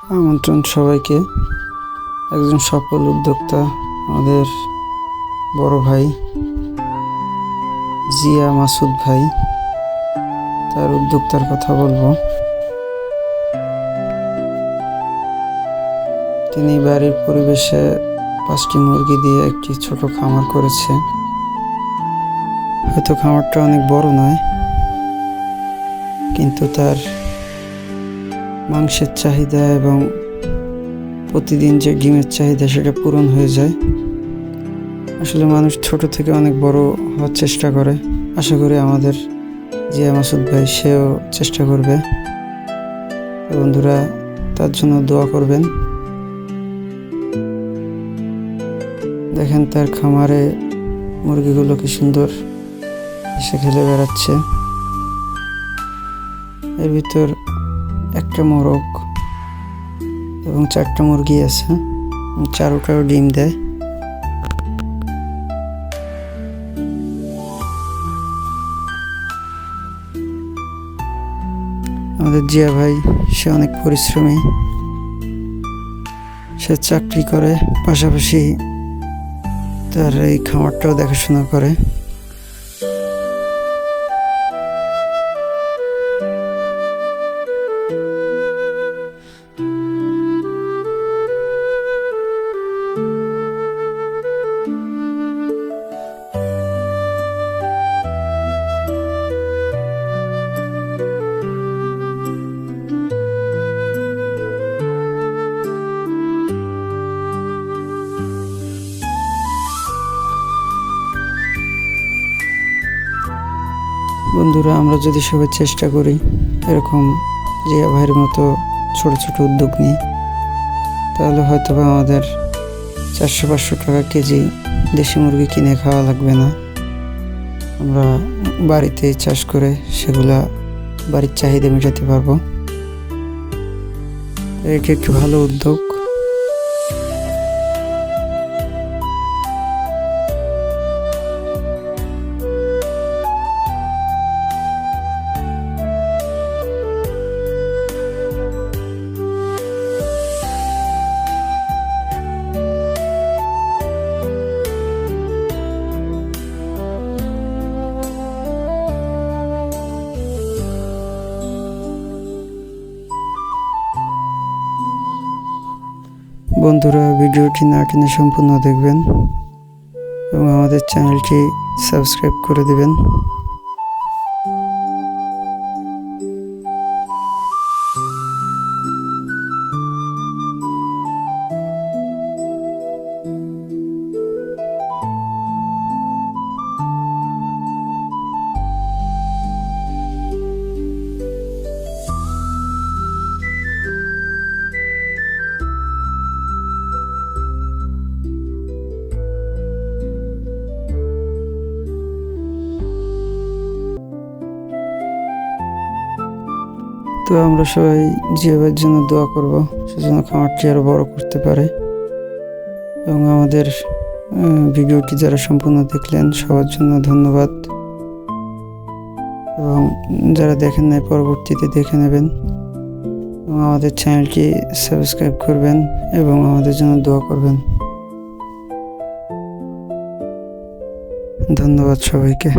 আমন্ত্রণ সবাইকে। একজন সফল উদ্যোক্তা আমাদের বড় ভাই জিয়া মাসুদ ভাই, তার উদ্যোক্তার কথা বলবো। তিনি বাড়ির পরিবেশে 5টি মুরগি দিয়ে একটি ছোট খামার করেছে। হয়তো খামারটা অনেক বড় নয়, কিন্তু তার মাংসের চাহিদা এবং প্রতিদিন যে ডিমের চাহিদা সেটা পূরণ হয়ে যায়। আসলে মানুষ ছোট থেকে অনেক বড় হওয়ার চেষ্টা করে। আশা করি আমাদের জিয়া মাসুদ ভাই সেও চেষ্টা করবে। বন্ধুরা, তার জন্য দোয়া করবেন। দেখেন তার খামারে মুরগিগুলো কি সুন্দর এসে খেলে বেড়াচ্ছে। এর ভিতর একটা মোরগ এবং 4টা মুরগি আছে, 4টাও ডিম দেয়। আমাদের জিয়া ভাই সে অনেক পরিশ্রমী। সে চাকরি করে, পাশাপাশি তার এই খামারটাও দেখাশোনা করে। বন্ধুরা, আমরা যদি সবাই চেষ্টা করি এরকম জিয়া ভাইয়ের মতো ছোট ছোট উদ্যোগ নিই, তাহলে হয়তো বা আমাদের 400-500 টাকা কেজি দেশি মুরগি কিনে খাওয়া লাগবে না। আমরা বাড়িতেই চাষ করে সেগুলা বাড়ির চাহিদা মেটাতে পারবো। এটি একটি ভালো উদ্যোগ। বন্ধুরা, ভিডিওটি না টেনে সম্পূর্ণ দেখবেন এবং আমাদের চ্যানেলটি সাবস্ক্রাইব করে দেবেন। তো আমরা সবাই জিয়াবের জন্য দোয়া করব, সেজন্য খামারটি আরও বড় করতে পারে। এবং আমাদের ভিডিওটি যারা সম্পূর্ণ দেখলেন সবার জন্য ধন্যবাদ। এবং যারা দেখেন নাই পরবর্তীতে দেখে নেবেন এবং আমাদের চ্যানেলটি সাবস্ক্রাইব করবেন এবং আমাদের জন্য দোয়া করবেন। ধন্যবাদ সবাইকে।